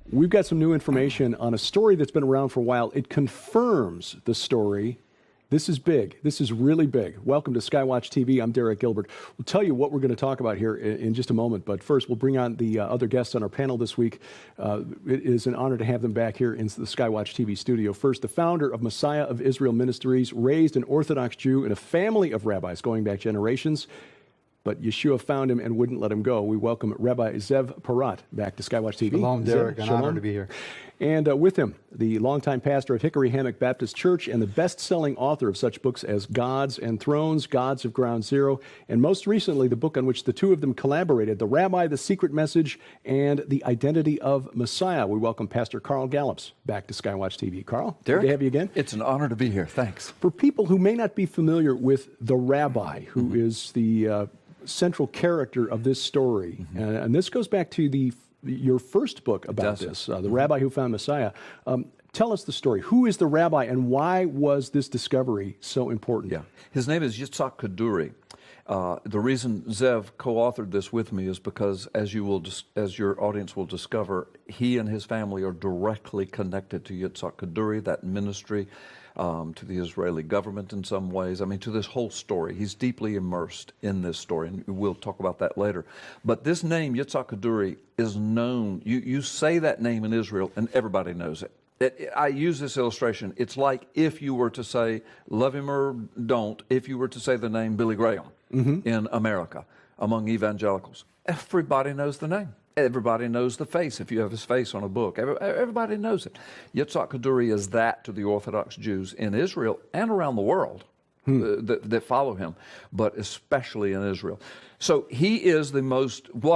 We've got some new information on a story that's been around for a while. It confirms the story. This is big. This is really big. Welcome to SkyWatch TV. I'm Derek Gilbert. We'll tell you what we're going to talk about here in just a moment. But first, we'll bring on the other guests on our panel this week. It is an honor to have them back here in the SkyWatch TV studio. First, the founder of Messiah of Israel Ministries, raised an Orthodox Jew in a family of rabbis going back generations. But Yeshua found him and wouldn't let him go. We welcome Rabbi Zev Porat back to SkyWatch TV. Shalom, Derek. An honor to be here. And with him, the longtime pastor of Hickory Hammock Baptist Church and the best-selling author of such books as Gods and Thrones, Gods of Ground Zero, and most recently, the book on which the two of them collaborated, The Rabbi, The Secret Message, and The Identity of Messiah. We welcome Pastor Carl Gallups back to SkyWatch TV. Carl, Derek, good to have you again. It's an honor to be here. Thanks. For people who may not be familiar with the Rabbi, who is the central character of this story, and this goes back to your first book about this, The Rabbi Who Found Messiah. Tell us the story. Who is the Rabbi, and why was this discovery so important? Yeah, his name is Yitzhak Kaduri. The reason Zev co-authored this with me is because, as your audience will discover, he and his family are directly connected to Yitzhak Kaduri, that ministry, to the Israeli government in some ways. I mean, to this whole story. He's deeply immersed in this story, and we'll talk about that later. But this name, Yitzhak Kaduri, is known. You say that name in Israel, and everybody knows it. I use this illustration. It's like if you were to say, love him or don't, if you were to say the name Billy Graham in America among evangelicals. Everybody knows the name. Everybody knows the face. If you have his face on a book, everybody knows it. Yitzhak Kaduri is that to the Orthodox Jews in Israel and around the world that follow him, but especially in Israel. So he is still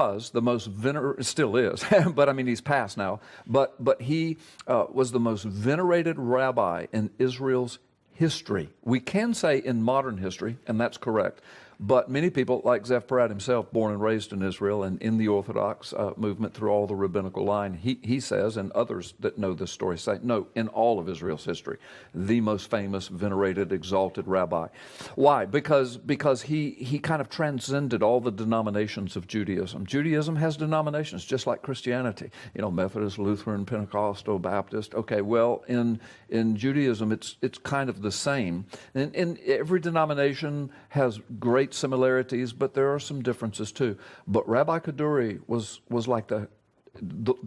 is, but I mean he's passed now, but he was the most venerated rabbi in Israel's history. We can say in modern history, and that's correct. But many people, like Zev Porat himself, born and raised in Israel and in the Orthodox movement through all the rabbinical line, he says, and others that know this story say, no, in all of Israel's history, the most famous, venerated, exalted rabbi. Why? Because he kind of transcended all the denominations of Judaism. Judaism has denominations, just like Christianity. You know, Methodist, Lutheran, Pentecostal, Baptist. Okay, well, in Judaism, it's kind of the same. And every denomination has great similarities, but there are some differences too. But Rabbi Kaduri was like the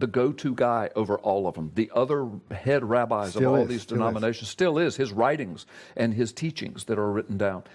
go-to guy over all of them. The other head rabbis of all these denominations still is. His writings and his teachings that are written down,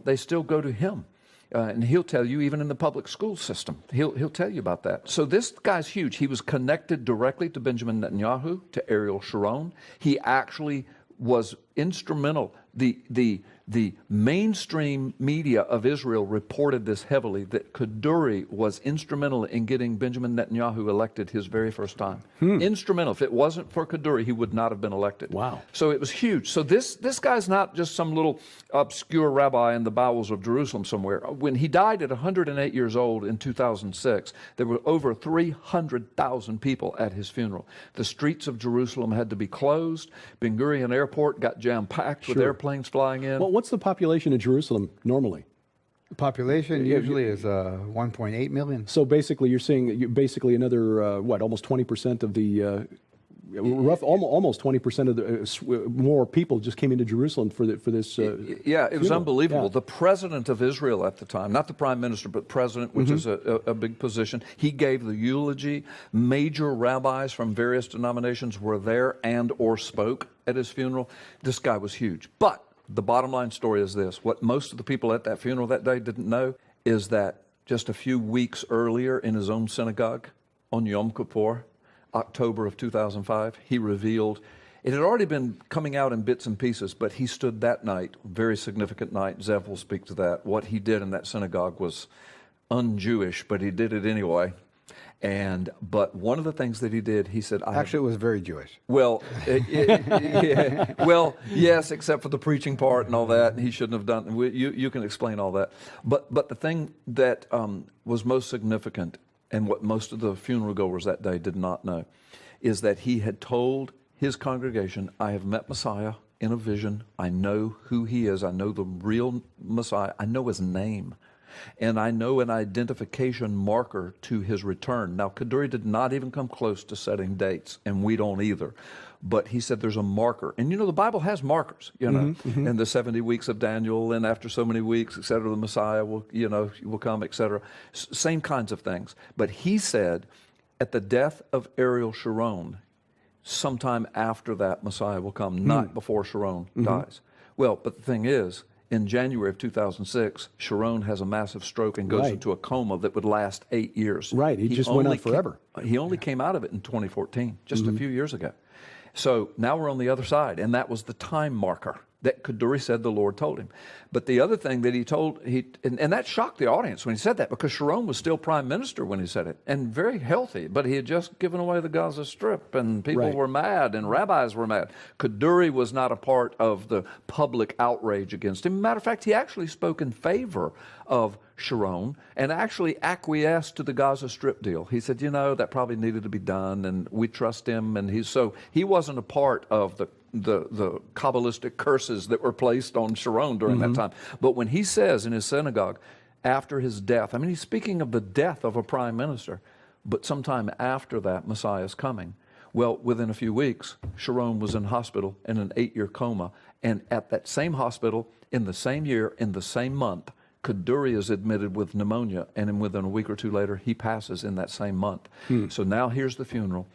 they still go to him. And he'll tell you, even in the public school system, he'll tell you about that. So this guy's huge. He was connected directly to Benjamin Netanyahu, to Ariel Sharon. He actually was instrumental. The mainstream media of Israel reported this heavily, that Kaduri was instrumental in getting Benjamin Netanyahu elected his very first time. Instrumental. If it wasn't for Kaduri, he would not have been elected. Wow. So it was huge. So this guy's not just some little obscure rabbi in the bowels of Jerusalem somewhere. When he died at 108 years old in 2006, there were over 300,000 people at his funeral. The streets of Jerusalem had to be closed. Ben Gurion Airport got jam-packed with airplanes flying in. Well, what's the population of Jerusalem normally? The population usually is 1.8 million. So basically, you're saying another almost 20% of the almost 20% of the more people just came into Jerusalem for this. Yeah, it was unbelievable. Yeah. The president of Israel at the time, not the prime minister, but president, which is a big position, he gave the eulogy. Major rabbis from various denominations were there and or spoke at his funeral. This guy was huge. But the bottom line story is this. What most of the people at that funeral that day didn't know is that just a few weeks earlier in his own synagogue on Yom Kippur, October of 2005, he revealed, it had already been coming out in bits and pieces, but he stood that night, very significant night, Zev will speak to that. What he did in that synagogue was un-Jewish, but he did it anyway. But one of the things that he did, he said, Actually, it was very Jewish. Well, well, yes, except for the preaching part and all that. He shouldn't have done. You can explain all that. But the thing that was most significant, and what most of the funeral goers that day did not know, is that he had told his congregation, I have met Messiah in a vision. I know who he is. I know the real Messiah. I know his name. and I know an identification marker to his return. Now, Kaduri did not even come close to setting dates, and we don't either. But he said there's a marker. And the Bible has markers, in the 70 weeks of Daniel, and after so many weeks, et cetera, the Messiah will, will come, et cetera. Same kinds of things. But he said at the death of Ariel Sharon, sometime after that, Messiah will come, not before Sharon dies. Well, but the thing is, in January of 2006, Sharon has a massive stroke and goes into a coma that would last 8 years. Right, he just went on forever. He only came out of it in 2014, just a few years ago. So now we're on the other side, and that was the time marker that Kaduri said the Lord told him. But the other thing that he told, and that shocked the audience when he said that, because Sharon was still prime minister when he said it, and very healthy, but he had just given away the Gaza Strip, and people were mad, and rabbis were mad. Kaduri was not a part of the public outrage against him. Matter of fact, he actually spoke in favor of Sharon and actually acquiesced to the Gaza Strip deal. He said, that probably needed to be done, and we trust him, and he wasn't a part of the Kabbalistic curses that were placed on Sharon during that time. But when he says in his synagogue, after his death, he's speaking of the death of a prime minister, but sometime after that, Messiah is coming. Well, within a few weeks, Sharon was in hospital in an 8-year coma, and at that same hospital, in the same year, in the same month, Kaduri is admitted with pneumonia, and then within a week or two later, he passes in that same month. So now here's the funeral.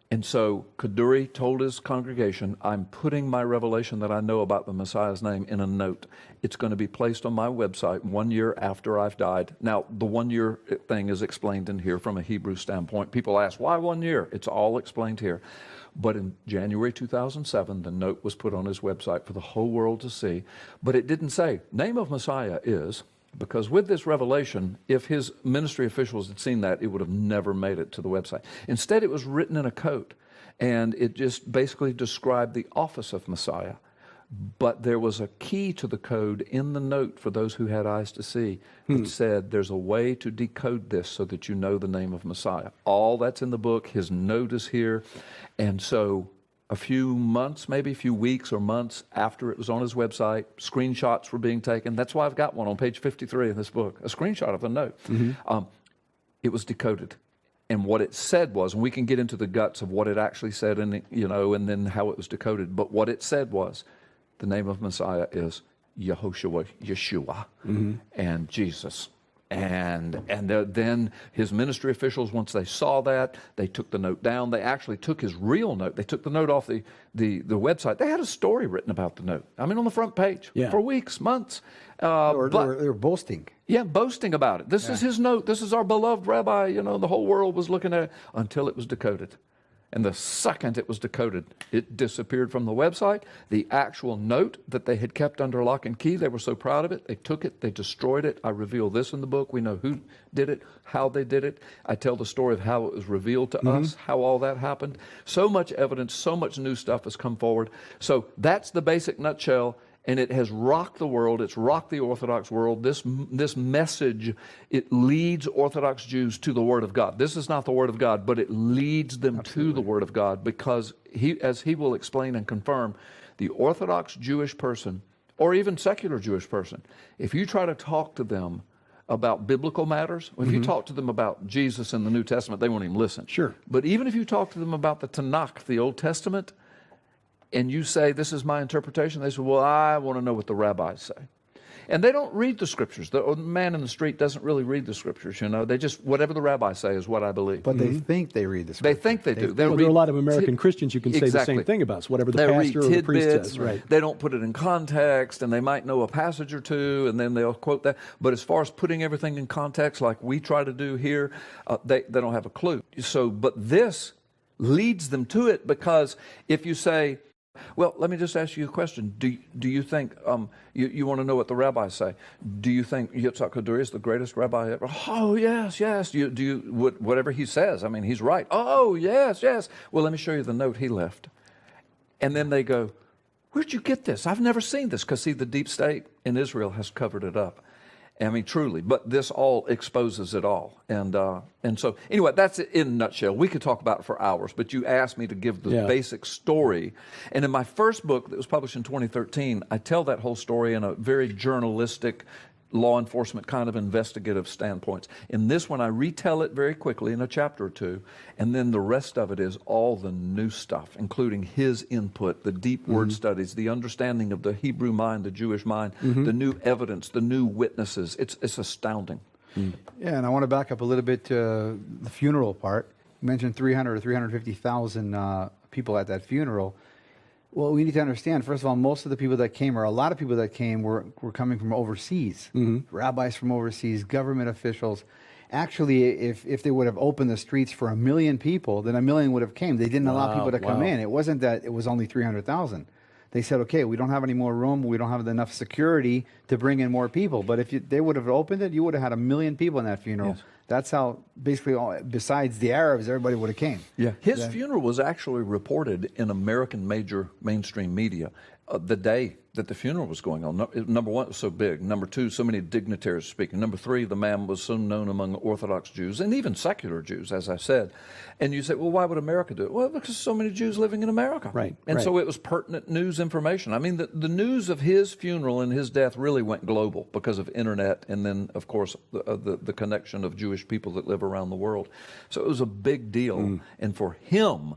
And so Kaduri told his congregation, I'm putting my revelation that I know about the Messiah's name in a note. It's going to be placed on my website 1 year after I've died. Now, the 1 year thing is explained in here from a Hebrew standpoint. People ask, why 1 year? It's all explained here. But in January 2007, the note was put on his website for the whole world to see. But it didn't say, name of Messiah is... Because with this revelation, if his ministry officials had seen that, it would have never made it to the website. Instead, it was written in a code, and it just basically described the office of Messiah. But there was a key to the code in the note for those who had eyes to see that said there's a way to decode this so that you know the name of Messiah. All that's in the book. His note is here. And so a few months, maybe a few weeks or months after it was on his website, screenshots were being taken. That's why I've got one on page 53 of this book, a screenshot of the note. It was decoded. And what it said was, and we can get into the guts of what it actually said, and and then how it was decoded. But what it said was, the name of Messiah is Yehoshua, Yeshua, and Jesus. And then his ministry officials, once they saw that, they took the note down. They actually took his real note. They took the note off the website. They had a story written about the note. On the front page for weeks, months. Or they're boasting. Yeah, boasting about it. This is his note. This is our beloved rabbi. The whole world was looking at it until it was decoded. And the second it was decoded, it disappeared from the website. The actual note that they had kept under lock and key, they were so proud of it. They took it, they destroyed it. I reveal this in the book. We know who did it, how they did it. I tell the story of how it was revealed to us, how all that happened. So much evidence, so much new stuff has come forward. So that's the basic nutshell. And it has rocked the world. It's rocked the Orthodox world. This message, it leads Orthodox Jews to the Word of God. This is not the Word of God, but it leads them to the Word of God, because as he will explain and confirm, the Orthodox Jewish person, or even secular Jewish person, if you try to talk to them about biblical matters, if you talk to them about Jesus in the New Testament, they won't even listen. Sure. But even if you talk to them about the Tanakh, the Old Testament, and you say, this is my interpretation, they say, well, I want to know what the rabbis say. And they don't read the scriptures. The man in the street doesn't really read the scriptures, They just, whatever the rabbis say is what I believe. But they think they read the They scripture. think they do. There are a lot of American Christians you can say the same thing about. Whatever the they pastor or read the priest tidbits, says. Right. They don't put it in context, and they might know a passage or two, and then they'll quote that. But as far as putting everything in context like we try to do here, they don't have a clue. But this leads them to it, because if you say, well, let me just ask you a question. Do you think, you want to know what the rabbis say? Do you think Yitzhak Kaduri is the greatest rabbi ever? Oh, yes. Whatever he says, he's right. Oh, yes. Well, let me show you the note he left. And then they go, where'd you get this? I've never seen this. Because, see, the deep state in Israel has covered it up. Truly, but this all exposes it all. And so, anyway, that's it in a nutshell. We could talk about it for hours, but you asked me to give the basic story. And in my first book that was published in 2013, I tell that whole story in a very journalistic, law enforcement kind of investigative standpoints. In this one, I retell it very quickly in a chapter or two, and then the rest of it is all the new stuff, including his input, the deep word studies, the understanding of the Hebrew mind, the Jewish mind, the new evidence, the new witnesses. It's astounding. Yeah, and I want to back up a little bit to the funeral part. You mentioned 300 or 350,000 people at that funeral. Well, we need to understand, first of all, most of the people that came, or a lot of people that came, were coming from overseas. Rabbis from overseas, government officials. Actually, if they would have opened the streets for 1 million people, then 1 million would have came. They didn't allow people to come in. It wasn't that it was only 300,000. They said, okay, we don't have any more room. We don't have enough security to bring in more people. But if they would have opened it, you would have had 1 million people in that funeral. Yes. That's how, basically, besides the Arabs, everybody would have came. Yeah. His funeral was actually reported in American major mainstream media the day that the funeral was going on. Number one, it was so big. Number two, so many dignitaries speaking. Number three, the man was so known among Orthodox Jews and even secular Jews, as I said. And you say, well, why would America do it? Well, because so many Jews living in America. Right. And so it was pertinent news information. I mean, the news of his funeral and his death really went global because of internet and then, of course, the connection of Jewish people that live around the world. So it was a big deal. And for him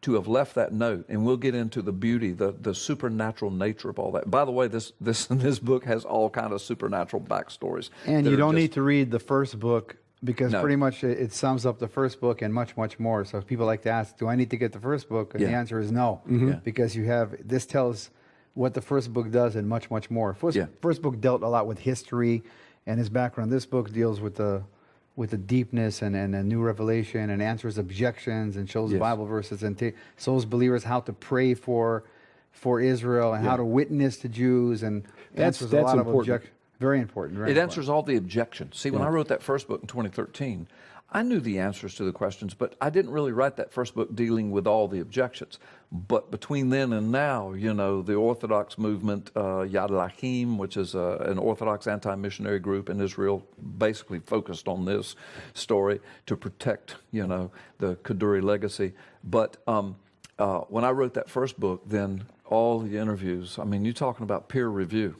to have left that note, and we'll get into the beauty, the supernatural nature of all that. By the way, this book has all kind of supernatural backstories. And you don't need to read the first book, because pretty much it sums up the first book and much, much more. So if people like to ask, do I need to get the first book? And the answer is no, because this tells what the first book does and much, much more. First book dealt a lot with history and his background. This book deals with the deepness and a new revelation, and answers objections and shows Bible verses and shows believers how to pray for Israel and how to witness to Jews, and answers a lot of objections. Very important. It answers all the objections. See, when I wrote that first book in 2013, I knew the answers to the questions, but I didn't really write that first book dealing with all the objections. But between then and now, the Orthodox movement, Yad Lachim, which is an Orthodox anti-missionary group in Israel, basically focused on this story to protect, the Kaduri legacy. But when I wrote that first book, then all the interviews, I mean, you're talking about peer review.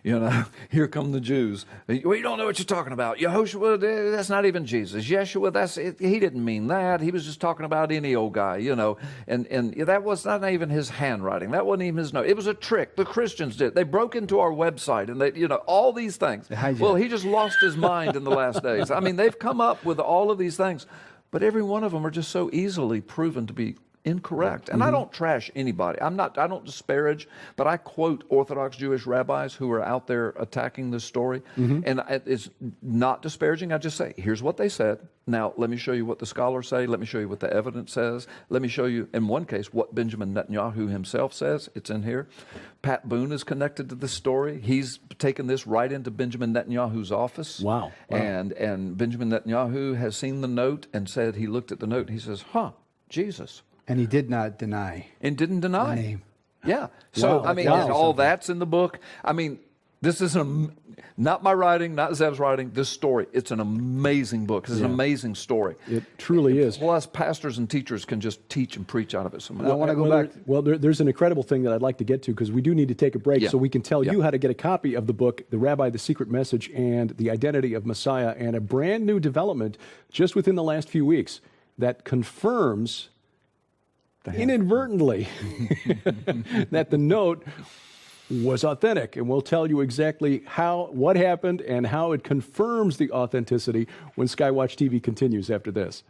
Here come the Jews. Well, you don't know what you're talking about. Yehoshua, that's not even Jesus. Yeshua, he didn't mean that. He was just talking about any old guy, And that was not even his handwriting. That wasn't even his note. It was a trick. The Christians did. They broke into our website, and they, all these things. Well, he just lost his mind in the last days. I mean, they've come up with all of these things, but every one of them are just so easily proven to be incorrect. And I don't trash anybody. I don't disparage, but I quote Orthodox Jewish rabbis who are out there attacking this story. And it's not disparaging. I just say, here's what they said. Now, let me show you what the scholars say. Let me show you what the evidence says. Let me show you, in one case, what Benjamin Netanyahu himself says. It's in here. Pat Boone is connected to this story. He's taken this right into Benjamin Netanyahu's office. Wow. And Benjamin Netanyahu has seen the note and said, he looked at the note and he says, Jesus. And he did not deny. And didn't deny. The name. Yeah. So, I mean, and all that's in the book. I mean, this is not my writing, not Zev's writing, this story. It's an amazing book. It's an amazing story. It truly is. Plus, pastors and teachers can just teach and preach out of it so much. I want to go back. There's an incredible thing that I'd like to get to, because we do need to take a break so we can tell you how to get a copy of the book, The Rabbi, the Secret Message, and the Identity of Messiah, and a brand new development just within the last few weeks that confirms inadvertently that the note was authentic, and we'll tell you exactly what happened and how it confirms the authenticity when SkyWatch TV continues after this.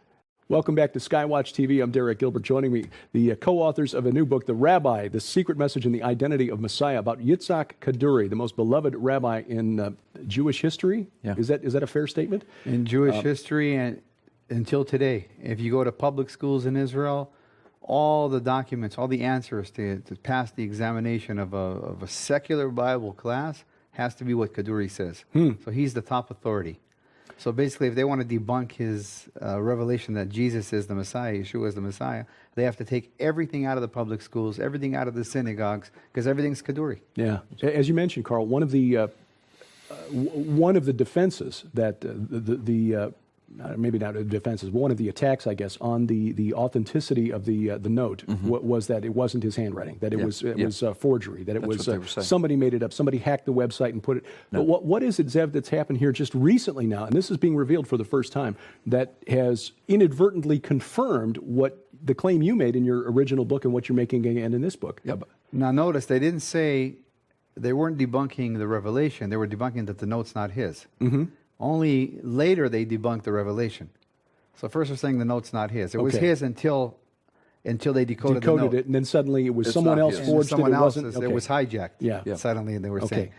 Welcome back to SkyWatch TV. I'm Derek Gilbert. Joining me, the co-authors of a new book, The Rabbi, the Secret Message and the Identity of Messiah, about Yitzhak Kaduri, the most beloved rabbi in Jewish history. Yeah. Is that a fair statement? In Jewish history and until today, if you go to public schools in Israel, all the documents, all the answers to pass the examination of a secular Bible class has to be what Kaduri says. So he's the top authority. So basically, if they want to debunk his revelation that Jesus is the Messiah, Yeshua is the Messiah, they have to take everything out of the public schools, everything out of the synagogues, because everything's Kaduri. Yeah. As you mentioned, Carl, one of the defenses that the maybe not defenses, but one of the attacks, I guess, on the authenticity of the note was that it wasn't his handwriting, that it was forgery, that it That's was what they were saying. somebody made it up, somebody hacked the website and put it. But what is it, Zev, that's happened here just recently now, and this is being revealed for the first time, that has inadvertently confirmed what the claim you made in your original book and what you're making again in this book? Yep. Now notice they didn't say, they weren't debunking the revelation. They were debunking that the note's not his. Only later they debunked the revelation. So first they're saying the note's not his. It was his until they decoded the note. it, and then suddenly it was It's someone not else his. forged Someone it. It else's, wasn't. it was hijacked. Yeah. Suddenly they were Okay. saying.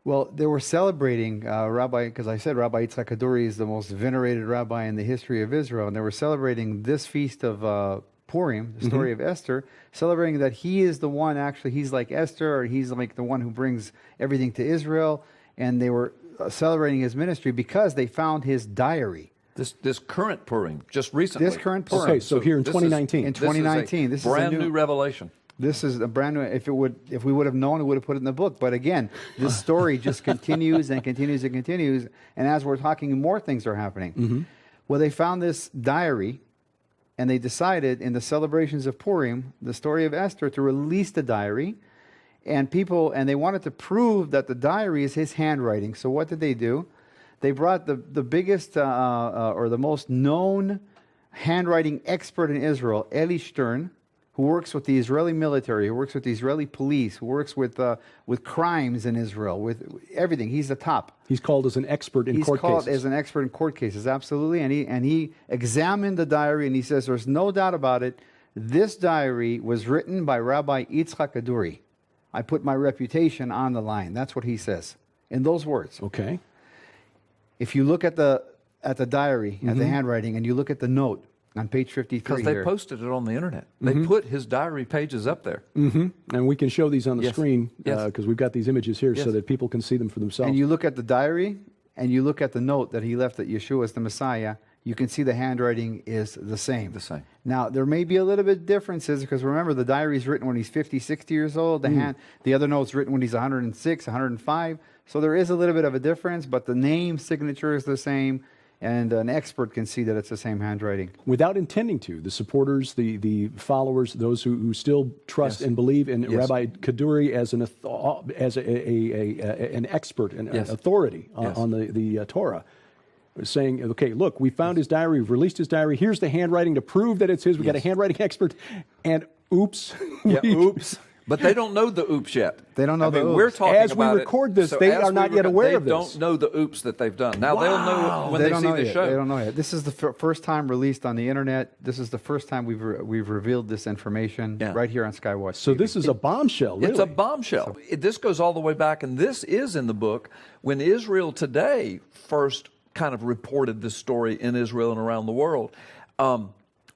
Well, they were celebrating Rabbi, because I said Rabbi Yitzhak Kaduri is the most venerated rabbi in the history of Israel, and they were celebrating this feast of Purim, the story of Esther, celebrating that he is the one, actually, he's like Esther, or he's like the one who brings everything to Israel, and they were celebrating his ministry because they found his diary. This current Purim, just recently. This current Purim. Okay, so here in this 2019. In 2019, this this is is a brand new- new revelation. This is a brand new. If we would have known, we would have put it in the book. But again, this story just continues and continues and continues. And as we're talking, more things are happening. Well, they found this diary, and they decided in the celebrations of Purim, the story of Esther, to release the diary, and they wanted to prove that the diary is his handwriting. So what did they do? They brought the biggest or the most known handwriting expert in Israel, Eli Stern, who works with the Israeli military, who works with the Israeli police, who works with crimes in Israel, with everything. He's the top. He's called as an expert in court He's called cases. as an expert in court cases, absolutely. And he examined the diary, and he says there's no doubt about it. This diary was written by Rabbi Yitzhak Kaduri. I put my reputation on the line. That's what he says in those words. Okay. If you look at the diary, at the handwriting, and you look at the note on page 53 Because they here. posted it on the internet. They put his diary pages up there. And we can show these on the Yes. screen Yes. because we've got these images here so Yes. that people can see them for themselves. And you look at the diary, and you look at the note that he left that Yeshua is the Messiah, you can see the handwriting is the same. The same. Now, there may be a little bit differences because remember, the diary is written when he's 50, 60 years old. The other note's written when he's 106, 105. So there is a little bit of a difference, but the name signature is the same, and an expert can see that it's the same handwriting. Without intending to, the supporters, the followers, those who still trust Yes. and believe in Yes. Rabbi Kaduri as an expert, an Yes. authority Yes. on the Torah, saying, okay, look, we found his diary, we've released his diary, here's the handwriting to prove that it's his, we got a handwriting expert, and oops. Yeah, oops. But they don't know the oops yet. They don't know the We're oops. talking As we about record it, this, so they as are we not yet record- aware they of this. don't know the oops that they've done. Now they'll know when they don't see know the yet. show. They don't know yet. This is the first time released on the internet. This is the first time we've revealed this information right here on SkyWatch. So TV. this is a bombshell, really. It's a bombshell. This goes all the way back, and this is in the book when Israel Today first kind of reported this story in Israel and around the world.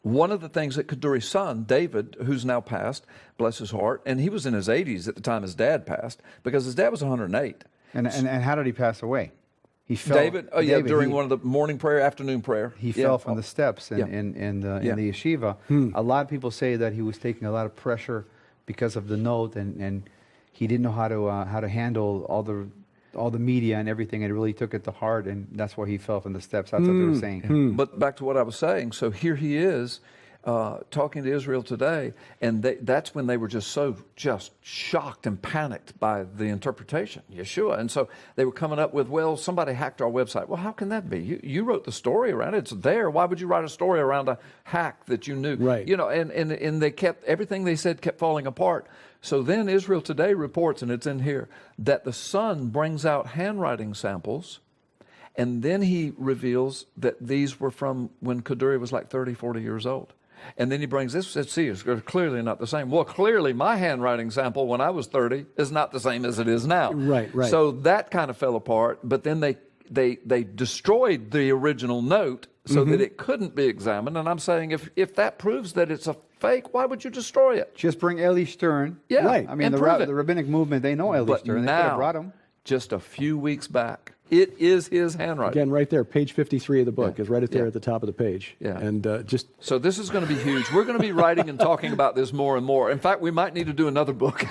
One of the things that Kaduri's son, David, who's now passed, bless his heart, and he was in his 80s at the time his dad passed, because his dad was 108. And how did he pass away? He fell. David, during one of the morning prayer, afternoon prayer. He fell from the steps in Yeah. the yeshiva. A lot of people say that he was taking a lot of pressure because of the note, and he didn't know how to handle all the media and everything, and really took it to heart, and that's why he fell from the steps. That's what they were saying. But back to what I was saying, so here he is talking to Israel Today, and that's when they were just shocked and panicked by the interpretation, Yeshua. And so they were coming up with, well, somebody hacked our website. Well, how can that be? You wrote the story around it. It's there. Why would you write a story around a hack that you knew? Right. You know, and they kept, everything they said kept falling apart. So then Israel Today reports, and it's in here, that the son brings out handwriting samples, and then he reveals that these were from when Kaduri was like 30, 40 years old. And then he brings this, says, see, it's clearly not the same. Well, clearly my handwriting sample when I was 30 is not the same as it is now. Right. So that kind of fell apart, but then they destroyed the original note so that it couldn't be examined. And I'm saying if that proves that it's a fake, why would you destroy it? Just bring Eli Stern. Yeah, Right. I mean, and the prove it. rabbinic movement, they know Eli But Stern. They could have now, brought him. just a few weeks back, it is his handwriting. Again, right there, page 53 of the book is right there Yeah. at the top of the page. Yeah. And just So this is going to be huge. We're going to be writing and talking about this more and more. In fact, we might need to do another book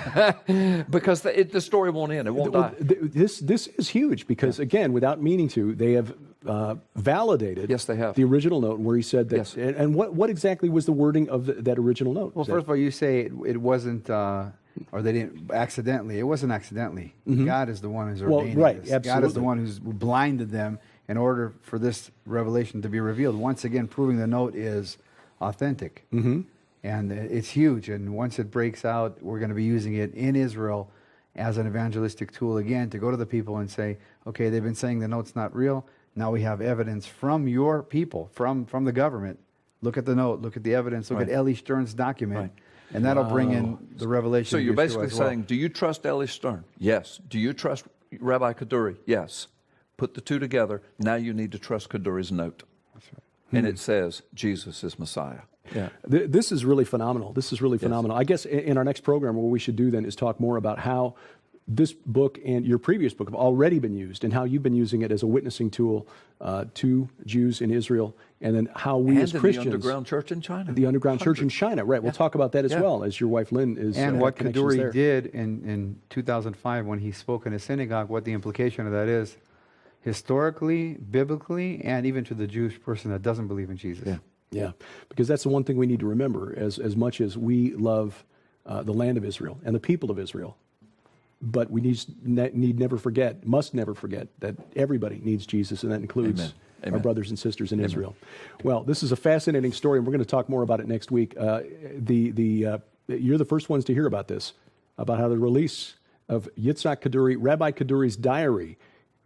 because the story won't end. It won't die. This is huge because, again, without meaning to, they have validated Yes, they have. the original note where he said that. Yes. And what exactly was the wording of that original note? Well, first of all, you say it wasn't, or they didn't accidentally. It wasn't accidentally. God is the one who's ordaining right, this. God is the absolutely. one who's blinded them in order for this revelation to be revealed. Once again, proving the note is authentic. Mm-hmm. And it's huge. And once it breaks out, we're going to be using it in Israel as an evangelistic tool again to go to the people and say, okay, they've been saying the note's not real. Now we have evidence from your people, from the government. Look at the note, look at the evidence, look at Eli Stern's document. Right. And that'll bring in the revelation. So of you're Yeshua basically as well. saying, do you trust Eli Stern? Yes. Do you trust Rabbi Kaduri? Yes. Put the two together. Now you need to trust Kaduri's note. That's right. And it says, Jesus is Messiah. Yeah. This is really phenomenal. This is really phenomenal. I guess in our next program, what we should do then is talk more about how this book and your previous book have already been used and how you've been using it as a witnessing tool to Jews in Israel, and then how we And as in Christians... the underground church in China. The underground church in China, right. We'll talk about that as well, as your wife Lynn is And what connections Kaduri there. did in 2005 when he spoke in a synagogue, what the implication of that is, historically, biblically, and even to the Jewish person that doesn't believe in Jesus. Yeah. Yeah, because that's the one thing we need to remember as much as we love the land of Israel and the people of Israel. But we must never forget that everybody needs Jesus, and that includes Amen. our Amen. brothers and sisters in Israel. Well, this is a fascinating story, and we're going to talk more about it next week. You're the first ones to hear about this, about how the release of Yitzhak Kaduri, Rabbi Kaduri's diary,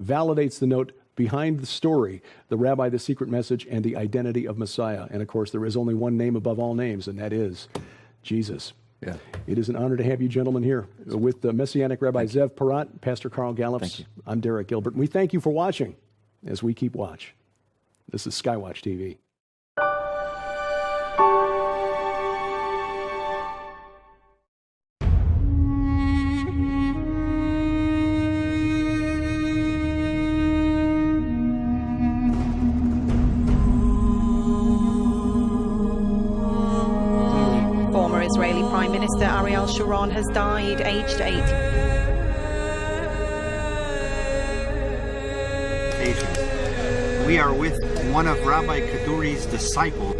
validates the note behind the story, the rabbi, the secret message, and the identity of Messiah. And of course, there is only one name above all names, and that is Jesus. Yeah. It is an honor to have you gentlemen here with the Messianic Rabbi Zev Porat, Pastor Carl Gallups. Thank you. I'm Derek Gilbert, and we thank you for watching as we keep watch. This is SkyWatch TV. Israeli Prime Minister Ariel Sharon has died, aged 80. We are with one of Rabbi Kaduri's disciples.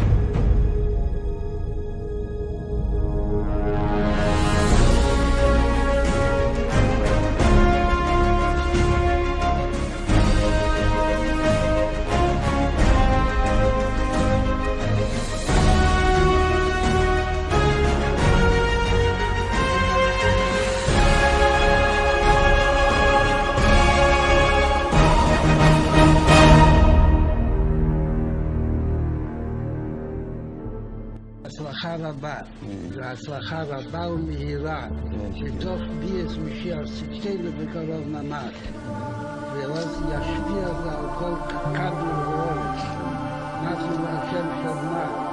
הצלחה רבה, והצלחה רבה ומהירה, שתוך ביאת משיח צדקנו בקרוב ממש, וישפיע זה על כל כדור ואורץ. אנחנו להשם שמע.